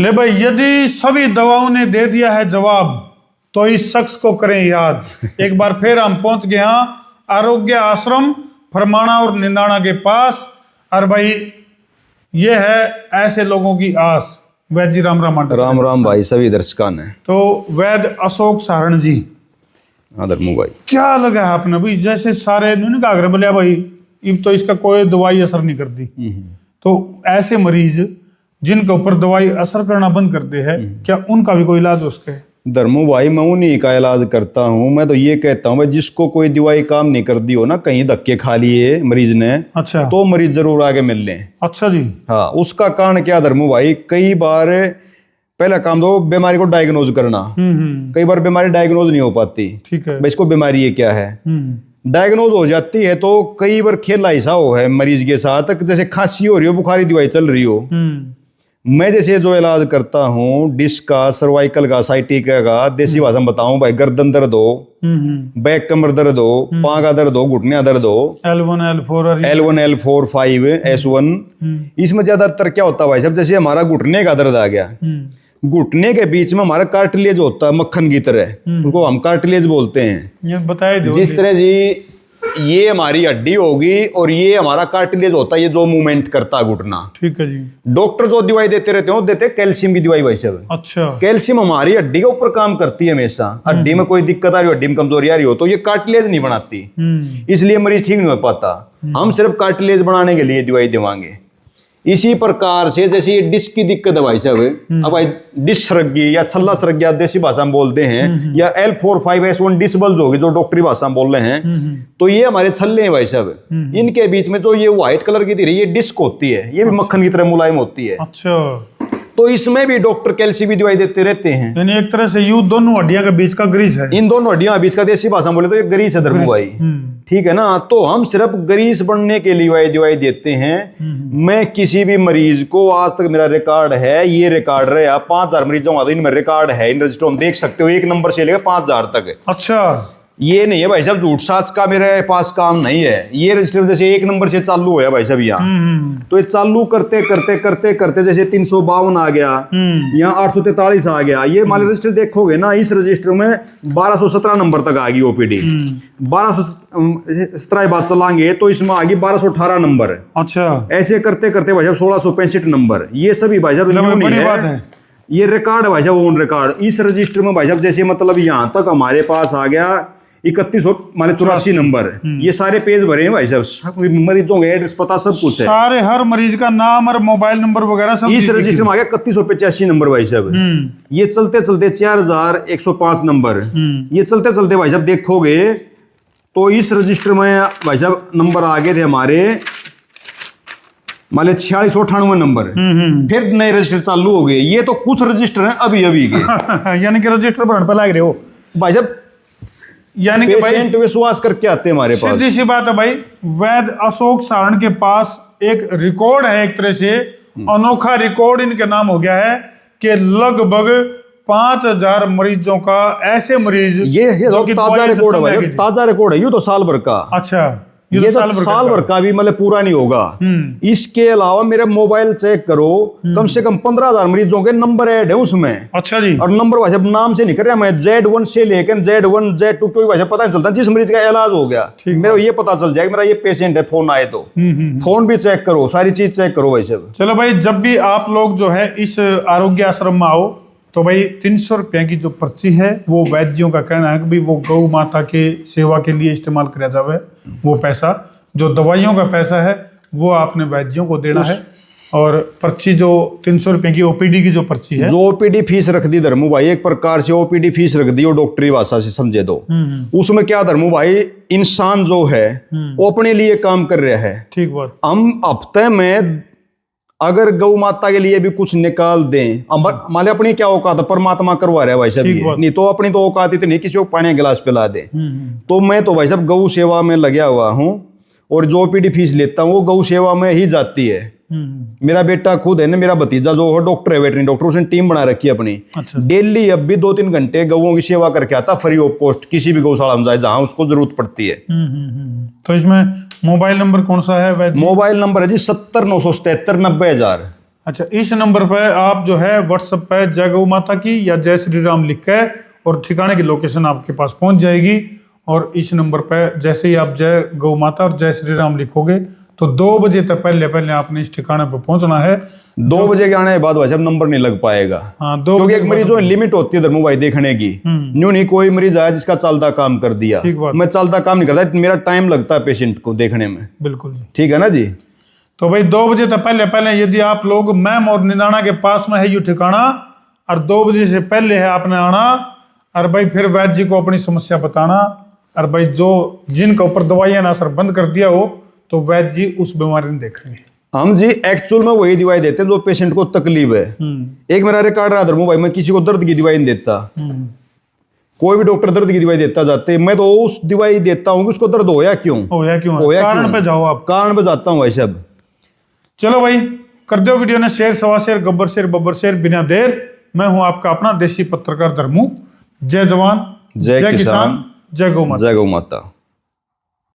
ले भाई, यदि सभी दवाओं ने दे दिया है जवाब तो इस शख्स को करें याद। एक बार फिर हम पहुंच गए यहाँ आरोग्य आश्रम फरमाना और निंदाना के पास। और भाई ये है ऐसे लोगों की आस। वैद्य जी राम राम। राम राम भाई सभी दर्शकान है। तो वैद्य अशोक सारण जी, धर्मू भाई क्या लगा है आपने भाई? जैसे सारे ने कहा बोलिया भाई अब तो इसका कोई दवाई असर नहीं करती, तो ऐसे मरीज जिनके ऊपर दवाई असर करना बंद करते हैं, क्या उनका भी कोई इलाज उसके? धर्मू भाई मैं उन्हीं का इलाज करता हूँ। मैं तो ये कहता हूँ भाई जिसको कोई दवाई काम नहीं कर दी हो ना, कहीं धक्के खा लिए मरीज ने, अच्छा, तो मरीज जरूर आगे मिल लें। अच्छा जी। हाँ, उसका कारण क्या धर्मू भाई, कई बार पहला काम तो बीमारी को डायग्नोज करना। कई बार बीमारी डायग्नोज नहीं हो पाती। ठीक है भाई इसको बीमारी ये क्या है, डायग्नोज हो जाती है तो कई बार खेला ऐसा हो है मरीज के साथ, जैसे खांसी हो रही हो, बुखारी दवाई चल रही हो, मैं जैसे जो इलाज करता हूँ डिस्क का, सर्वाइकल का, साइटिका का, देसी भाषा में बताऊं भाई, गर्दन दर्द हो, बैक कमर दर्द हो, पां का दर्द हो, घुटने दर्द हो, L1 L4 L1 L4 5 S1, इसमें ज्यादातर क्या होता है भाई साहब, जैसे हमारा घुटने का दर्द आ गया, घुटने के बीच में हमारा कार्टिलेज होता है मक्खन की तरह, उनको हम कार्टिलेज बोलते हैं। ये बताए दो। जिस तरह जी ये हमारी हड्डी होगी और ये हमारा कार्टिलेज होता है, ये जो मूवमेंट करता है घुटना। ठीक है जी। डॉक्टर जो दवाई देते रहते हो, देते कैल्शियम की दवाई भाई साहब। अच्छा, कैल्शियम हमारी हड्डी के ऊपर काम करती है हमेशा। हड्डी में कोई दिक्कत आ रही हो, हड्डी में कमजोरी आ रही हो, तो ये कार्टिलेज नहीं बनाती, इसलिए मरीज ठीक नहीं हो पाता। हम सिर्फ कार्टिलेज बनाने के लिए दवाई देवांगे। इसी प्रकार से जैसे ये डिस्क की दिक्कत है भाई साहब, अब भाई डिस्क सरक गई या छल्ला सरक गया देसी भाषा में बोलते हैं, या L4-5S1 डिस्क बल्ज होगी जो डॉक्टरी भाषा में बोल रहे हैं, तो ये हमारे छल्ले हैं भाई साहब। इनके बीच में जो ये व्हाइट कलर की ये डिस्क होती है, ये भी मक्खन की तरह मुलायम होती है। अच्छा, तो इसमें भी डॉक्टर कैल्शियम की दवाई देते रहते हैं। यानी एक तरह से यू दोनों हड्डियों के बीच का ग्रीस है। इन दोनों हड्डियों के बीच का देसी भाषा में बोले तो ये ग्रीस है धर्मू भाई, ठीक है ना। तो हम सिर्फ ग्रीस बढ़ने के लिए दवाई देते हैं। मैं किसी भी मरीज को, आज तक मेरा रिकॉर्ड है, ये रिकॉर्ड रहा 5000 मरीजों का, इनमें रिकॉर्ड है, इन रजिस्टर देख सकते हो, 1 नंबर से लेकर 5000 तक। अच्छा, ये नहीं है भाई साहब झूठ साच का मेरे पास काम नहीं है। ये रजिस्टर जैसे 1 नंबर से चालू है भाई साहब यहाँ, तो ये चालू करते करते करते करते जैसे 352 आ गया, यहाँ 843 आ गया। ये मान रजिस्टर देखोगे ना, इस रजिस्टर में 1217 नंबर तक आ गई ओपीडी। 1217 बात चलाएंगे तो इसमें आ गई 1218 नंबर। अच्छा, ऐसे करते करते भाई साहब 1665 नंबर। ये सभी भाई साहब है, ये रिकॉर्ड है भाई साहब, ओन रिकॉर्ड। इस रजिस्टर में भाई साहब जैसे मतलब यहाँ तक हमारे पास आ गया 3184 नंबर। ये सारे पेज भरे हैं भाई साहब, मरीजों के एड्रेस पता सब कुछ है, सारे हर मरीज का नाम और मोबाइल नंबर वगैरह सब इस रजिस्टर में आ गया। 3185 नंबर भाई साहब। ये चलते चलते 4105 नंबर। ये चलते चलते भाई साहब देखोगे तो इस रजिस्टर में भाई साहब नंबर आ गए थे हमारे मान 4698 नंबर। फिर नए रजिस्टर चालू हो गए। ये तो कुछ रजिस्टर हैं अभी अभी के यानी कि रजिस्टर भरने पर लग रहे हो भाई साहब, यानी कि पेशेंट विश्वास करके आते हैं हमारे पास। सीधी सी बात है भाई, वैद्य अशोक सारण के पास एक रिकॉर्ड है, एक तरह से अनोखा रिकॉर्ड इनके नाम हो गया है कि लगभग 5000 मरीजों का, ऐसे मरीज ये ताजा रिकॉर्ड है भाई, ताजा रिकॉर्ड है। ये तो साल भर का। अच्छा, ये तो साल भर का भी मतलब पूरा नहीं होगा। इसके अलावा मेरा मोबाइल चेक करो, कम से कम 15000 मरीजों के नंबर ऐड है उसमें। अच्छा जी। और नंबर भाई साहब नाम से नहीं कर रहा मैं, Z1 से लेकर Z1 Z2 कोई भाई साहब पता नहीं चलता। जिस मरीज का इलाज हो गया मेरा ये पता चल जाएगा मेरा ये पेशेंट है, फोन आए तो फोन भी चेक करो, सारी चीज चेक करो भाई साहब। चलो भाई, जब भी आप लोग जो है इस आरोग्य आश्रम में आओ तो भाई 300 रुपये की जो पर्ची है वो वैद्यों का कहना है कि भाई वो गौ माता के सेवा के लिए इस्तेमाल किया जावे। वो पैसा जो दवाइयों का पैसा है वो आपने वैद्यों को देना है। और पर्ची जो 300 रुपये की ओपीडी की जो पर्ची है, जो ओपीडी फीस रख दी धर्मू भाई, एक प्रकार से ओपीडी फीस रख दी, वो डॉक्टरी भाषा से समझे दो। उसमें क्या धर्मू भाई, इंसान जो है वो अपने लिए काम कर रहा है। ठीक बात। हम हफ्ते में अगर गौ माता के लिए भी कुछ निकाल दें, मान ली अपनी क्या औकात है, परमात्मा करवा रहा है भाई साहब, नहीं तो अपनी तो औकात इतनी किसी को पानी गिलास पिला दे। तो मैं तो भाई साहब गौ सेवा में लगा हुआ हूँ और जो ओपीडी फीस लेता हूँ वो गौ सेवा में ही जाती है। मेरा बेटा खुद है ना, मेरा भतीजा जो है डॉक्टर है, वेटरनरी डॉक्टर, उसने टीम बना रखी है अपनी। अच्छा। डेली अब भी 2-3 घंटे गौओं की सेवा करके आता, फ्री ऑफ कॉस्ट, किसी भी गौशाला में जाए जहां उसको जरूरत पड़ती है। तो इसमें मोबाइल नंबर कौन सा है? मोबाइल नंबर है जी 70 977 90 000। अच्छा, इस नंबर पर आप जो है व्हाट्सएप पे जय गौ माता की या जय श्री राम लिख के और ठिकाने की लोकेशन आपके पास पहुंच जाएगी। और इस नंबर पर जैसे ही आप जय गौ माता और जय श्री राम लिखोगे तो 2 बजे तक पहले पहले आपने इस ठिकाने पर पहुंचना है। 2 बजे के आने के बाद भाई साहब नंबर नहीं लग पाएगा। हाँ, 2 क्योंकि बजे एक मरीज में लिमिट होती है धर्मू भाई देखने की। न्यू नहीं कोई मरीज आया जिसका चलता काम कर दिया, ठीक बात। मैं चलता काम नहीं करता, मेरा टाइम लगता है पेशेंट को देखने में। बिल्कुल जी। ठीक है ना जी। तो भाई 2 बजे तक पहले पहले यदि आप लोग मैम और निदाना के पास में है ये ठिकाना और 2 बजे से पहले है आपने आना और भाई फिर वैद्य जी को अपनी समस्या बताना। और भाई जो जिनके ऊपर दवाइयां ना असर बंद कर दिया हो तो वैद्य जी उस बीमारी में देखेंगे। हम जी एक्चुअल में वही दवाई देते हैं जो पेशेंट को तकलीफ है। एक मेरा रिकॉर्ड रहा धर्मू भाई, मैं किसी को दर्द की दवाई नहीं देता। कोई भी डॉक्टर दर्द की दवाई देता जाते, मैं तो उस दवाई देता हूँ कि उसको दर्द होया क्यों, होया क्यों, होया कारण क्यों? पे जाओ आप, कारण पे जाता हूँ भाई साहब। चलो भाई कर दो वीडियो ने शेर, सवा शेर, गब्बर शेर, बब्बर शेर बिना देर। मैं हूं आपका अपना देसी पत्रकार धर्मू। जय जवान, जय किसान, जय गौ माता। जय गौ माता।